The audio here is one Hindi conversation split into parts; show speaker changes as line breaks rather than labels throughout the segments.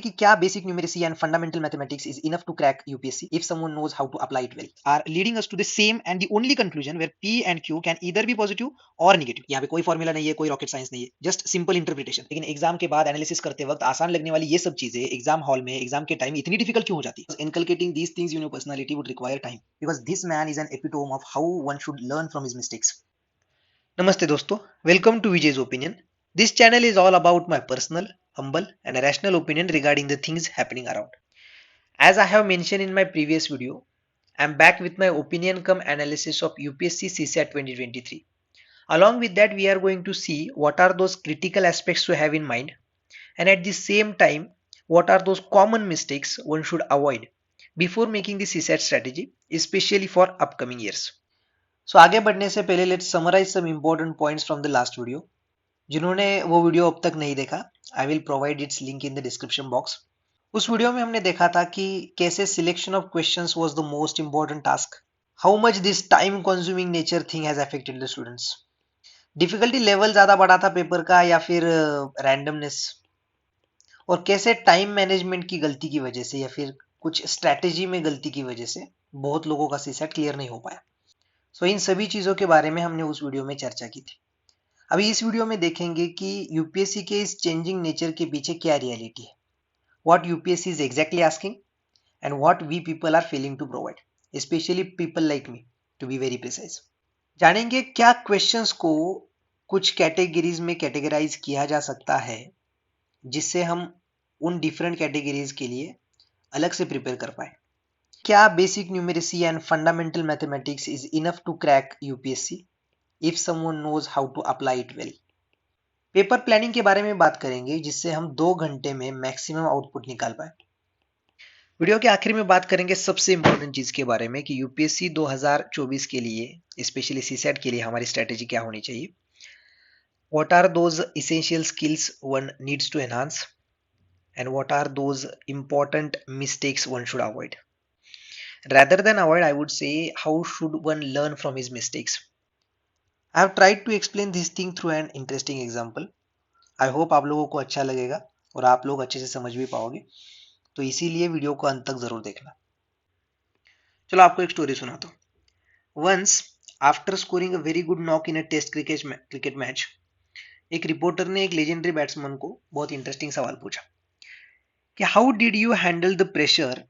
कि क्या basic numeracy and fundamental mathematics is enough to crack UPSC if someone knows how to apply it well are leading us to the same and the only conclusion where p and q can either be positive or negative। यहाँ पे कोई फॉर्मूला नहीं है, कोई रॉकेट साइंस नहीं है, जस्ट सिंपल इंटरप्रिटेशन। लेकिन एग्जाम के बाद एनालिसिस करते वक्त आसान लगने वाली ये सब चीजें एग्जाम हॉल में एग्जाम के टाइम इतनी डिफिकल्ट क्यों हो जाती है? Inculcating these things in your personality would require time because this man is an epitome of how one should learn from his mistakes. नमस्ते दोस्तों, welcome to Vijay's opinion. This channel is all about my personal, humble and rational opinion regarding the things happening around. As I have mentioned in my previous video, I am back with my opinion cum analysis of UPSC CSAT 2023. Along with that, we are going to see what are those critical aspects to have in mind, and at the same time, what are those common mistakes one should avoid before making the CSAT strategy, especially for upcoming years. So आगे बढ़ने से पहले let's summarize some important points from the last video. जिन्होंने वो वीडियो अब तक नहीं देखा, I will provide it's link in the description box. उस वीडियो में हमने देखा था कि कैसे selection of questions was the most important task, how much this time consuming nature thing has affected the students, difficulty level ज्यादा बढ़ा था पेपर का या फिर रैंडमनेस, और कैसे टाइम मैनेजमेंट की गलती की वजह से या फिर कुछ स्ट्रैटेजी में गलती की वजह से बहुत लोगों का सीसेट क्लियर नहीं हो पाया। सो इन सभी चीजों के बारे में हमने उस वीडियो में चर्चा की थी। अभी इस वीडियो में देखेंगे कि यूपीएससी के इस चेंजिंग नेचर के पीछे क्या रियलिटी है, what UPSC is exactly asking and what we people are failing to provide, specially people like me to be very precise. जानेंगे क्या क्वेश्चंस को कुछ कैटेगरीज में कैटेगराइज किया जा सकता है जिससे हम उन डिफरेंट कैटेगरीज के लिए अलग से प्रिपेयर कर पाए। क्या basic numeracy and fundamental mathematics is enough to crack UPSC if someone knows how to apply it well। Paper planning के बारे में बात करेंगे जिससे हम 2 घंटे में मैक्सिमम आउटपुट निकाल पाए। वीडियो के आखिर में बात करेंगे सबसे इंपॉर्टेंट चीज के बारे में कि यूपीएससी 2024 के लिए स्पेशली सीसेट के लिए हमारी स्ट्रेटेजी क्या होनी चाहिए, what are those essential skills one needs to enhance and what are those important mistakes one should avoid. rather than avoid, I would say how should one learn from his mistakes। I have tried to explain this thing through an interesting example। I hope आप लोगों को अच्छा लगेगा और आप लोग अच्छे से समझ भी पाओगे, तो इसीलिए वीडियो को अंत तक जरूर देखना। चलो आपको एक स्टोरी सुनाता हूँ। Once after scoring a very good knock in a test cricket match, एक रिपोर्टर ने एक लेजेंडरी बैट्समैन को बहुत इंटरेस्टिंग सवाल पूछा कि how did you handle the pressure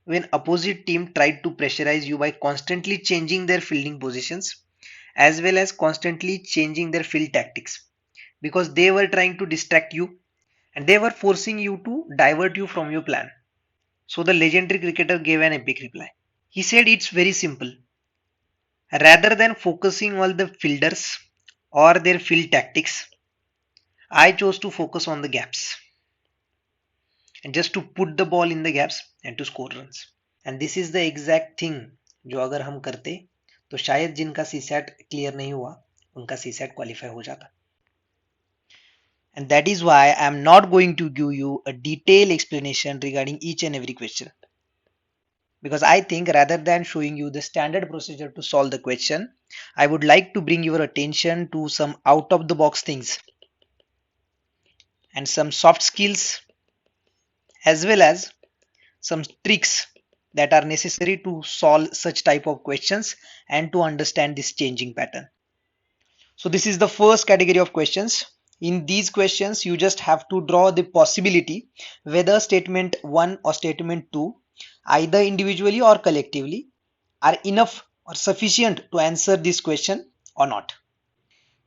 when opposite team tried to pressurize you by constantly changing their fielding positions as well as constantly changing their field tactics because they were trying to distract you and they were forcing you to divert you from your plan। So the legendary cricketer gave an epic reply। He said it's very simple, rather than focusing on the fielders or their field tactics, I chose to focus on the gaps and just to put the ball in the gaps and to score runs। and this is the exact thing जो अगर हम करते तो शायद जिनका सीसेट क्लियर नहीं हुआ उनका सीसेट क्वालिफाई हो जाता। and that is why I am not going to give you a detailed explanation regarding each and every question, because I think rather than showing you the standard procedure to solve the question, I would like to bring your attention to some out of the box things and some soft skills as well as some tricks that are necessary to solve such type of questions and to understand this changing pattern। So this is the first category of questions। In these questions you just have to draw the possibility whether statement 1 or statement 2 either individually or collectively are enough or sufficient to answer this question or not।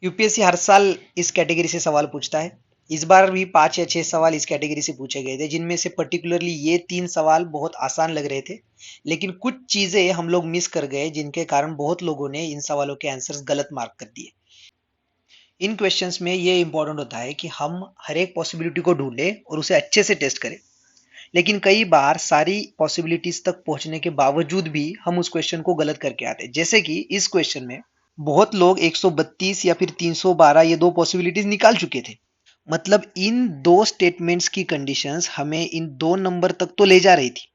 UPSC हर साल इस कैटेगरी से सवाल पूछता है। इस बार भी 5 या 6 सवाल इस कैटेगरी से पूछे गए थे, जिनमें से पर्टिकुलरली ये 3 सवाल बहुत आसान लग रहे थे, लेकिन कुछ चीजें हम लोग मिस कर गए जिनके कारण बहुत लोगों ने इन सवालों के आंसर्स गलत मार्क कर दिए। इन क्वेश्चंस में ये इंपॉर्टेंट होता है कि हम हर एक पॉसिबिलिटी को ढूंढें और उसे अच्छे से टेस्ट करें, लेकिन कई बार सारी पॉसिबिलिटीज तक पहुंचने के बावजूद भी हम उस क्वेश्चन को गलत करके आते हैं। जैसे कि इस क्वेश्चन में बहुत लोग 132 या फिर 312 ये 2 पॉसिबिलिटीज निकाल चुके थे। मतलब इन 2 स्टेटमेंट्स की कंडीशंस हमें इन 2 नंबर तक तो ले जा रही थी,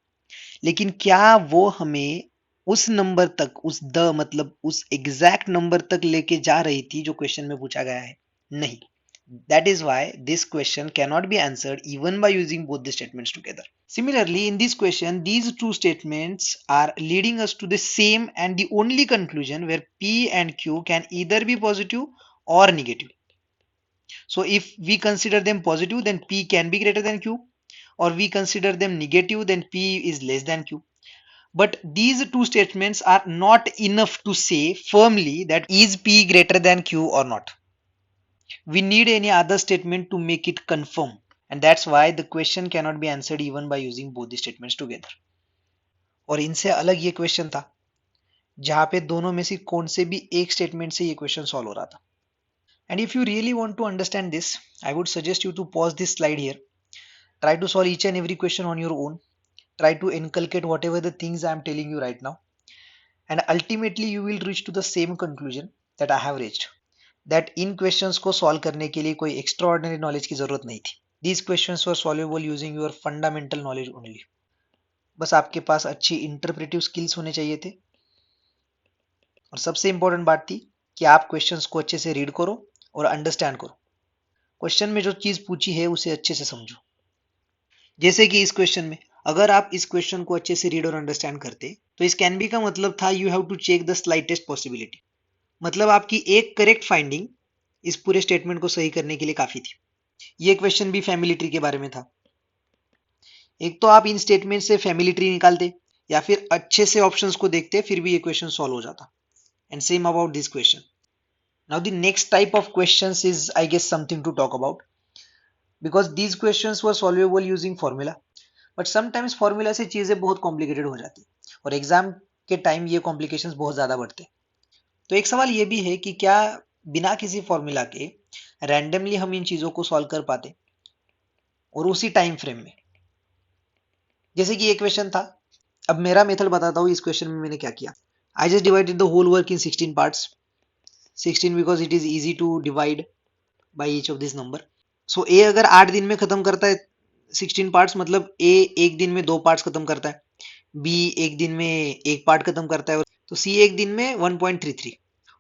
लेकिन क्या वो हमें उस नंबर तक, उस एग्जैक्ट नंबर तक लेके जा रही थी जो क्वेश्चन में पूछा गया है? नहीं। That is why this question cannot be answered even by using both the statements together. Similarly, in this question, these two statements are leading us to the same and the only conclusion where P and Q can either be positive or negative. So if we consider them positive, then P can be greater than Q, or we consider them negative, then P is less than Q. But these two statements are not enough to say firmly that is P greater than Q or not. We need any other statement to make it confirm, and that's why the question cannot be answered even by using both the statements together. और इनसे अलग ये क्वेश्चन था जहां पे दोनों में से कौन से भी एक स्टेटमेंट से ये क्वेश्चन सॉल्व हो रहा था. And if you really want to understand this, I would suggest you to pause this slide here. Try to solve each and every question on your own. Try to inculcate whatever the things I am telling you right now. And ultimately you will reach to the same conclusion that I have reached. That in questions को solve करने के लिए कोई extraordinary knowledge की जरूरत नहीं थी. These questions were solvable using your fundamental knowledge only. बस आपके पास अच्छी इंटरप्रेटिव स्किल्स होने चाहिए थे. और सबसे इंपॉर्टेंट बात थी कि आप क्वेश्चंस को अच्छे से रीड करो और अंडरस्टैंड करो. क्वेश्चन में जो चीज पूछी है उसे अच्छे से समझो. जैसे कि इस क्वेश्चन में अगर आप इस क्वेश्चन को अच्छे से रीड और अंडरस्टैंड करते तो इस कैन बी का मतलब था you have to check the slightest possibility. मतलब आपकी एक करेक्ट फाइंडिंग इस पूरे स्टेटमेंट को सही करने के लिए काफी थी. ये क्वेश्चन भी फैमिली ट्री के बारे में था. एक तो आप इन स्टेटमेंट से फैमिली ट्री निकालते या फिर अच्छे से ऑप्शंस को देखते फिर भी ये क्वेश्चन सॉल्व हो जाता. And same about this question. Now the next type of questions is I guess something to talk about because these questions were solvable using formula. But sometimes formula से चीजें बहुत कॉम्प्लिकेटेड हो जाती और एग्जाम के टाइम ये कॉम्प्लिकेशंस बहुत ज्यादा बढ़ते. तो एक सवाल ये भी है कि क्या बिना किसी फॉर्मूला के रैंडमली हम इन चीजों को सॉल्व कर पाते और उसी टाइम फ्रेम में. जैसे कि ये क्वेश्चन था. अब मेरा मेथड बताता हूँ इस क्वेश्चन में मैंने क्या किया. I just divided the whole work in 16 parts. 16 because it is easy to divide by each of this number. So ए अगर 8 दिन में खत्म करता है 16 पार्ट्स मतलब ए एक दिन में 2 पार्ट्स खत्म करता है. बी एक दिन में एक पार्ट खत्म करता है. तो सी एक दिन में 1.33.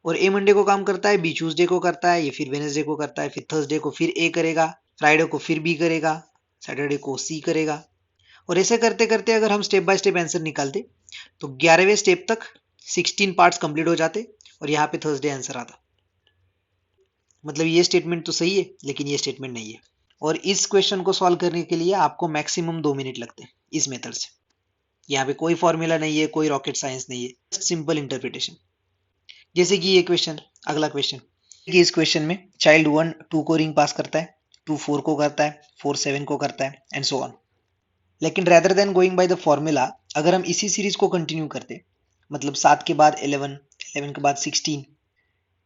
और ए मंडे को काम करता है, बी ट्यूसडे को करता है, ये फिर वेनेसडे को करता है, फिर थर्सडे को फिर ए करेगा, फ्राइडे को फिर बी करेगा, सैटरडे को सी करेगा. और ऐसे करते करते अगर हम स्टेप बाय स्टेप आंसर निकालते तो 11वें स्टेप तक 16 पार्ट्स कंप्लीट हो जाते और यहाँ पे थर्सडे आंसर आता. मतलब ये स्टेटमेंट तो सही है लेकिन ये स्टेटमेंट नहीं है. और इस क्वेश्चन को सॉल्व करने के लिए आपको मैक्सिमम 2 मिनट लगते हैं इस मेथड से. यहाँ पे कोई फॉर्मूला नहीं है, कोई रॉकेट साइंस नहीं है, सिंपल इंटरप्रिटेशन. जैसे कि ये क्वेश्चन, अगला क्वेश्चन कि इस क्वेश्चन में चाइल्ड 1 2 को रिंग पास करता है, 2 4 को करता है, 4 7 को करता है एंड सो ऑन. लेकिन rather than going by the formula अगर हम इसी सीरीज को कंटिन्यू करते मतलब 7 के बाद 11, 11 के बाद 16,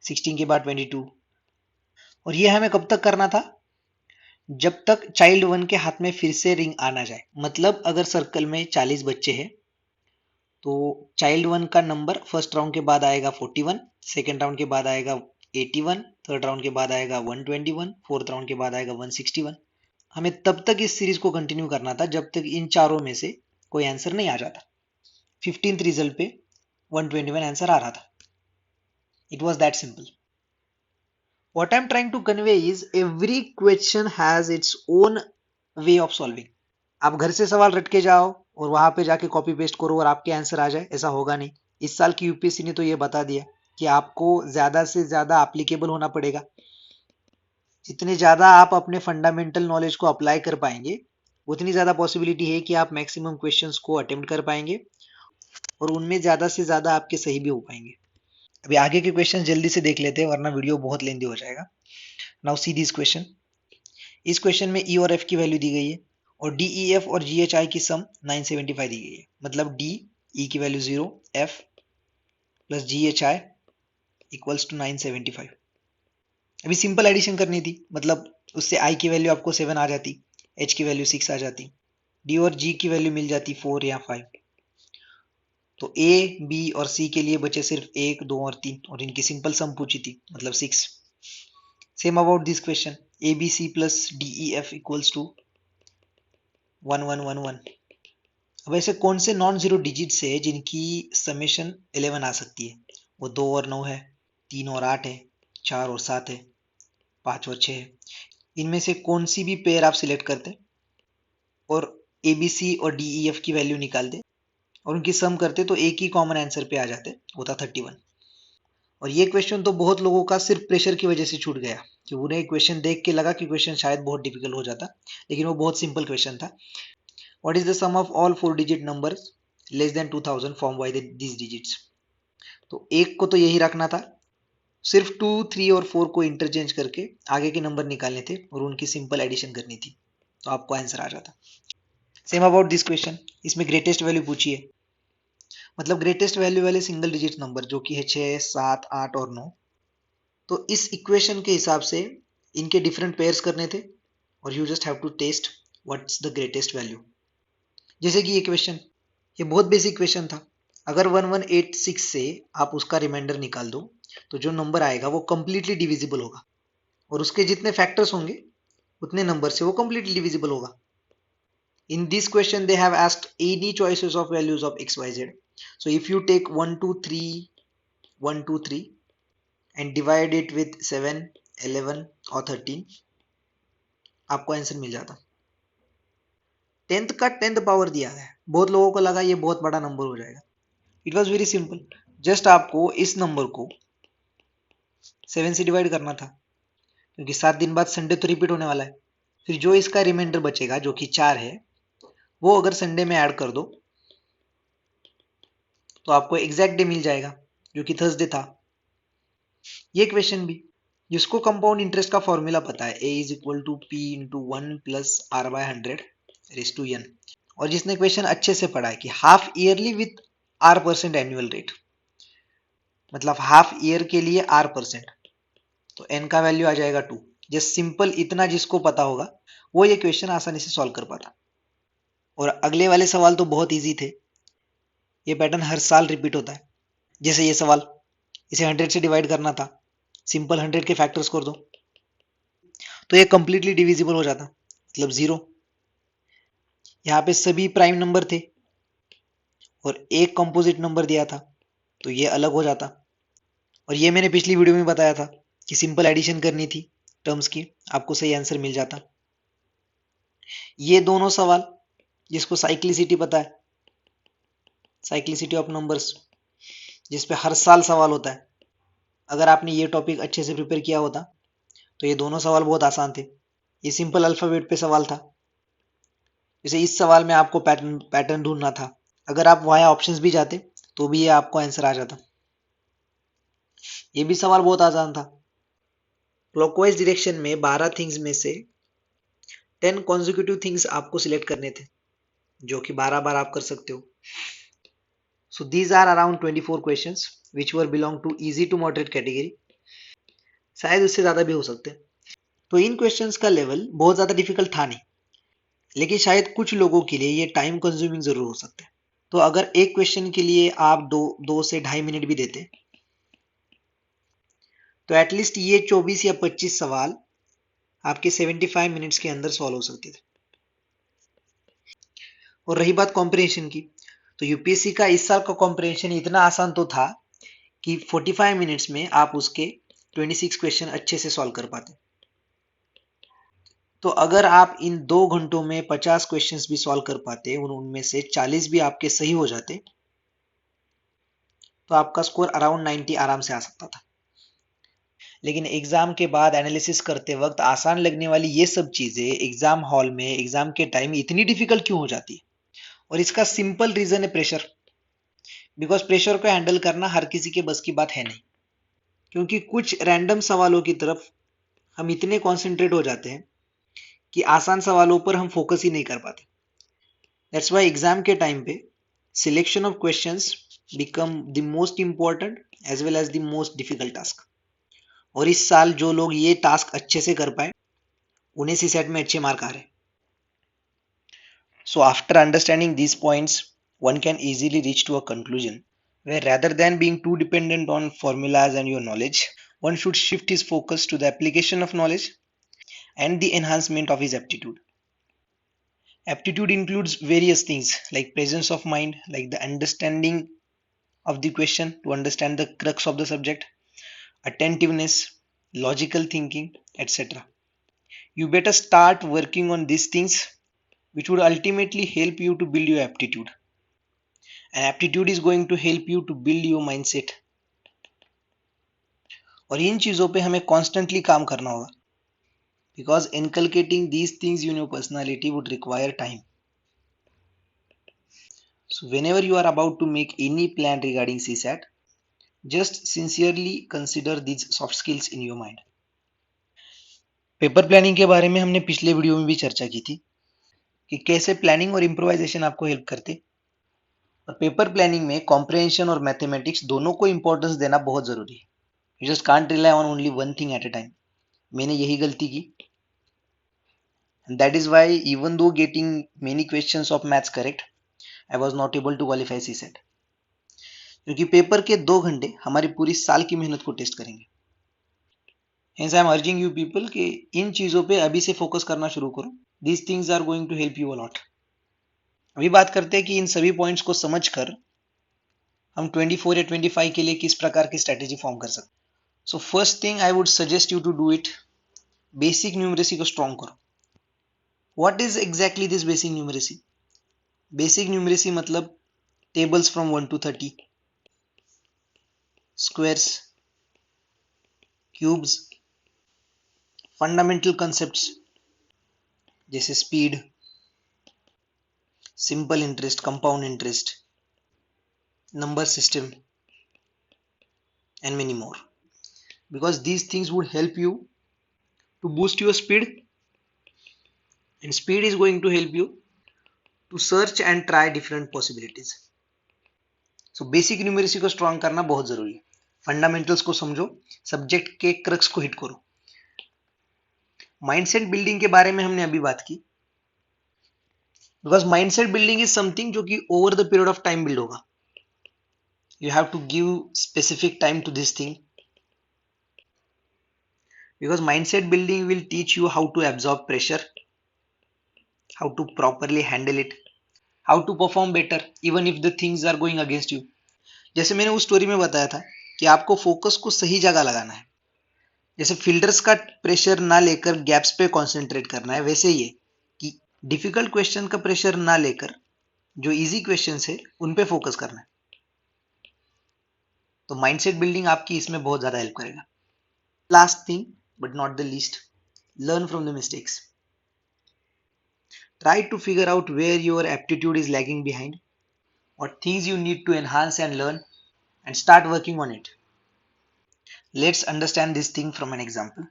16 के बाद 22. और ये हमें कब तक करना था? जब तक चाइल्ड 1 के हाथ में फिर से रिंग आना जाए. मतलब अगर सर्कल में 40 बच्चे हैं तो चाइल्ड 1 का नंबर फर्स्ट राउंड के बाद आएगा 41, सेकेंड राउंड के बाद आएगा 81, थर्ड राउंड के बाद आएगा 121, फोर्थ राउंड के बाद आएगा 161. हमें तब तक इस सीरीज को कंटिन्यू करना था जब तक इन चारों में से कोई आंसर नहीं आ जाता. 15th रिजल्ट पे 121 आंसर आ रहा था. It was that simple. What I'm trying to convey is every question has its own way of solving. आप घर से सवाल रट के जाओ और वहां पे जाके कॉपी पेस्ट करो और आपके आंसर आ जाए, ऐसा होगा नहीं. इस साल की यूपीएससी ने तो ये बता दिया कि आपको ज्यादा से ज्यादा एप्लीकेबल होना पड़ेगा. जितने ज्यादा आप अपने फंडामेंटल नॉलेज को अप्लाई कर पाएंगे उतनी ज्यादा पॉसिबिलिटी है कि आप मैक्सिमम क्वेश्चंस को अटेम्प्ट कर पाएंगे और उनमें ज्यादा से ज्यादा आपके सही भी हो पाएंगे. अभी आगे के क्वेश्चन जल्दी से देख लेते हैं वरना वीडियो बहुत लेंदी हो जाएगा. Now see this question. इस क्वेश्चन में ई और एफ की वैल्यू दी गई है और डी ई एफ और जी एच आई की सम 975 दी गई है. मतलब डी ई की value 0, F plus G H I equals to 975. अभी सिंपल एडिशन करनी थी मतलब उससे आई की वैल्यू आपको 7 आ जाती, एच की वैल्यू 6 आ जाती, डी और जी की वैल्यू मिल जाती 4 या 5. तो ए बी और सी के लिए बचे सिर्फ 1 2 और 3 और इनकी सिंपल सम पूछी थी मतलब 6. Same about this question. A B C plus D E F equals to 1 1 1 1. अब ऐसे कौन से नॉन जीरो डिजिट्स है जिनकी समेशन 11 आ सकती है? वो 2 और 9 है, 3 और 8 है, 4 और 7 है. 5 और 6 है। इनमें से कौन सी भी पेयर आप सिलेक्ट करते और ABC और DEF की वैल्यू निकालते और उनकी सम करते तो एक ही कॉमन आंसर पे आ जाते, वो था 31। और ये क्वेश्चन तो बहुत लोगों का सिर्फ प्रेशर की वजह से छूट गया कि उन्हें क्वेश्चन देख के लगा कि क्वेश्चन शायद बहुत डिफिकल्ट हो जाता, लेकिन वो बहुत सिंपल क्वेश्चन था। What is the sum of all 4 digit numbers less than 2000 form by these digits. तो एक को तो यही रखना था, सिर्फ 2, 3 और 4 को इंटरचेंज करके आगे के नंबर निकालने थे और उनकी सिंपल एडिशन करनी थी, तो आपको आंसर आ जाता। सेम अबाउट दिस क्वेश्चन, इसमें ग्रेटेस्ट वैल्यू पूछी है, मतलब ग्रेटेस्ट वैल्यू वाले सिंगल डिजिट नंबर जो कि है 6, 7, 8 और 9। तो इस इक्वेशन के हिसाब से इनके डिफरेंट पेयर्स करने थे और you just have to test what's the greatest value. जैसे कि ये क्वेश्चन, ये बहुत बेसिक क्वेश्चन था। अगर 1186 से आप उसका रिमाइंडर निकाल दो तो जो नंबर आएगा वो कंप्लीटली डिविजिबल होगा और उसके जितने फैक्टर्स होंगे उतने नंबर से वो कंप्लीटली डिविजिबल होगा। In this question they have asked any choices of values of x, y, z. So if you take 1 2 3 1 2 3 and divide it with 7 11 और 13, आपको आंसर मिल जाता। 10th का 10th पावर दिया है, बहुत लोगों को लगा ये बहुत बड़ा नंबर हो जाएगा। It was very simple, just आपको इस नंबर को 7 से डिवाइड करना था क्योंकि 7 दिन बाद संडे तो रिपीट होने वाला है। फिर जो इसका रिमाइंडर बचेगा जो कि 4 है, वो अगर संडे में ऐड कर दो तो आपको एग्जैक्ट डे मिल जाएगा जो कि थर्सडे था। ये क्वेश्चन भी, जिसको कंपाउंड इंटरेस्ट का फॉर्मूला पता है, a is equal to P into 1 plus R by 100 raise to n, और जिसने क्वेश्चन अच्छे से पढ़ा है कि half yearly with r% annual rate, मतलब हाफ ईयर के लिए r%, तो n का वैल्यू आ जाएगा 2। जस्ट सिंपल इतना जिसको पता होगा वो ये क्वेश्चन आसानी से सॉल्व कर पाता। और अगले वाले सवाल तो बहुत इजी थे, ये पैटर्न हर साल रिपीट होता है। जैसे ये सवाल, इसे 100 से डिवाइड करना था, सिंपल 100 के फैक्टर्स कर दो तो ये कंप्लीटली डिविजिबल हो जाता, मतलब 0। यहाँ पे सभी प्राइम नंबर थे और एक कंपोजिट नंबर दिया था तो ये अलग हो जाता। और ये मैंने पिछली वीडियो में बताया था कि सिंपल एडिशन करनी थी टर्म्स की, आपको सही आंसर मिल जाता। ये दोनों सवाल, जिसको साइक्लिसिटी पता है, साइक्लिसिटी ऑफ नंबर्स, जिसपे हर साल सवाल होता है, अगर आपने ये टॉपिक अच्छे से प्रिपेयर किया होता तो ये दोनों सवाल बहुत आसान थे। ये सिंपल अल्फाबेट पे सवाल था। जैसे इस सवाल में आपको पैटर्न ढूंढना था, अगर आप वाया ऑप्शंस भी जाते तो भी ये आपको आंसर आ जाता। ये भी सवाल बहुत आसान था। क्लॉकवाइज डायरेक्शन में 12 थिंग्स में से 10 कॉन्जिक्यूटिव थिंग्स आपको सिलेक्ट करने थे, जो कि 12 बार आप कर सकते हो। So these are around 24 questions which were belong to easy to moderate category, शायद उससे ज्यादा भी हो सकते हैं। तो इन क्वेश्चंस का लेवल बहुत ज्यादा डिफिकल्ट था नहीं, लेकिन शायद कुछ लोगों के लिए ये टाइम कंज्यूमिंग जरूर हो सकता है। तो अगर एक क्वेश्चन के लिए आप 2 से 2.5 मिनट भी देते तो एटलीस्ट ये 24 या 25 सवाल आपके 75 मिनट्स के अंदर सॉल्व हो सकते थे। और रही बात कॉम्प्रिहेंशन की, तो यूपीएससी का इस साल का कॉम्प्रिहेंशन इतना आसान तो था कि 45 मिनट्स में आप उसके 26 क्वेश्चन अच्छे से सॉल्व कर पाते। तो अगर आप इन 2 घंटों में 50 क्वेश्चंस भी सॉल्व कर पाते और उनमें से 40 भी आपके सही हो जाते तो आपका स्कोर अराउंड 90 आराम से आ सकता था। लेकिन एग्जाम के बाद एनालिसिस करते वक्त आसान लगने वाली ये सब चीजें एग्जाम हॉल में एग्जाम के टाइम इतनी डिफिकल्ट क्यों हो जाती है? और इसका सिंपल रीजन है प्रेशर। बिकॉज प्रेशर को हैंडल करना हर किसी के बस की बात है नहीं, क्योंकि कुछ रैंडम सवालों की तरफ हम इतने कॉन्सेंट्रेट हो जाते हैं कि आसान सवालों पर हम फोकस ही नहीं कर पाते। दैट्स वाई एग्जाम के टाइम पे selection of questions become the most important as well as the most difficult task. और इस साल जो लोग ये टास्क अच्छे से कर पाए उन्हें सी सेट में अच्छे मार्क आ रहे। So after understanding these points, one can easily reach to a conclusion where rather than being too dependent on formulas and your knowledge, one should shift his focus to the application of knowledge and the enhancement of his aptitude. Aptitude includes various things like presence of mind, like the understanding of the question to understand the crux of the subject, attentiveness, logical thinking, etc. You better start working on these things, which would ultimately help you to build your aptitude. And aptitude is going to help you to build your mindset. और इन चीज़ों पे हमें constantly काम करना होगा, because inculcating these things in your personality would require time. So whenever you are about to make any plan regarding CSAT, just sincerely consider these soft skills in your mind. Paper planning के बारे में हमने पिछले वीडियो में भी चर्चा की थी कि कैसे प्लानिंग और इम्प्रोवाइजेशन आपको हेल्प करते। और पेपर प्लानिंग में कॉम्प्रिहेंशन और मैथमेटिक्स दोनों को इंपॉर्टेंस देना बहुत जरूरी है। You just can't rely on only one thing at a time. मैंने यही गलती की, and that is why even though getting many questions of maths correct, I was not able to qualify CSAT, क्योंकि पेपर के 2 घंटे हमारी पूरी साल की मेहनत को टेस्ट करेंगे। Hence I am urging you people कि इन चीज़ों पे अभी से फोकस करना शुरू करो। These things are going to help you a lot. अभी बात करते हैं कि इन सभी पॉइंट्स को समझकर हम 24 या 25 के लिए किस प्रकार की स्ट्रैटेजी फॉर्म कर सकते हैं। So first thing I would suggest you to do it, basic numeracy को स्ट्रॉन्ग करो। What is exactly this basic numeracy? Basic numeracy मतलब tables from 1 to 30, squares, cubes, fundamental concepts जैसे speed, simple interest, compound interest, number system and many more, because these things would help you to boost your speed, and speed is going to help you to search and try different possibilities. So basic numeracy को strong करना बहुत जरूरी है। फंडामेंटल्स को समझो, सब्जेक्ट के क्रक्स को हिट करो। माइंडसेट बिल्डिंग के बारे में हमने अभी बात की, because mindset building is something जो कि over the period of time build होगा। You have to give specific time to this thing, because mindset building will teach you how to absorb pressure, how to properly handle it, how to perform better even if the things are going against you. जैसे मैंने उस स्टोरी में बताया था कि आपको फोकस को सही जगह लगाना है। जैसे फील्डर्स का प्रेशर ना लेकर गैप्स पे कंसंट्रेट करना है, वैसे ही है कि डिफिकल्ट क्वेश्चन का प्रेशर ना लेकर जो इजी क्वेश्चन है उन पे फोकस करना है। तो माइंडसेट बिल्डिंग आपकी इसमें बहुत ज्यादा हेल्प करेगा। Last thing but not the least, learn from the mistakes. Try to figure out where your aptitude is lagging behind, what things you need to enhance and learn, and start working on it. Let's understand this thing from an example.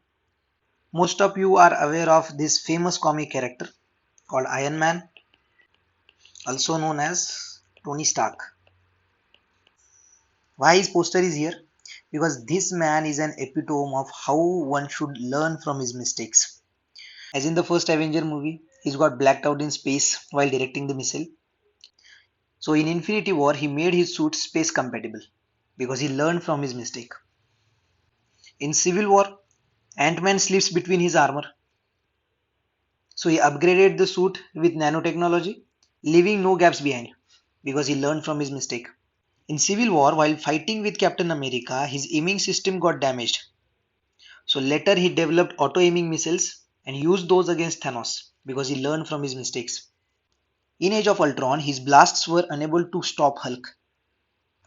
Most of you are aware of this famous comic character called Iron Man, also known as Tony Stark. Why his poster is here? Because this man is an epitome of how one should learn from his mistakes. As in the first Avenger movie, he's got blacked out in space while directing the missile. So in Infinity War, he made his suit space compatible because he learned from his mistake. In Civil War, Ant-Man slips between his armor. So he upgraded the suit with nanotechnology, leaving no gaps behind because he learned from his mistake. In Civil War, while fighting with Captain America, his aiming system got damaged. So later he developed auto-aiming missiles and used those against Thanos because he learned from his mistakes. In Age of Ultron, his blasts were unable to stop Hulk.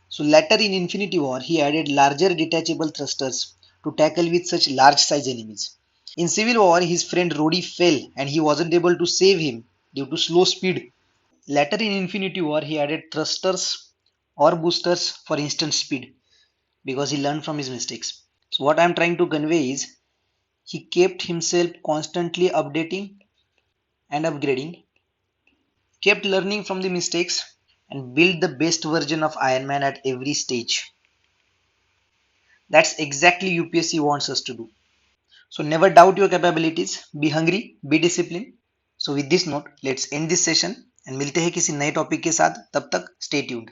So later in Infinity War, he added larger detachable thrusters to tackle with such large size enemies. In Civil War, his friend Rhodey fell and he wasn't able to save him due to slow speed. Later in Infinity War, he added thrusters or boosters for instant speed because he learned from his mistakes. So what I am trying to convey is he kept himself constantly updating and upgrading, kept learning from the mistakes, and built the best version of Iron Man at every stage. That's exactly UPSC wants us to do. So never doubt your capabilities, be hungry, be disciplined. So with this note, let's end this session and मिलते हैं किसी नए टॉपिक के साथ। तब तक stay tuned.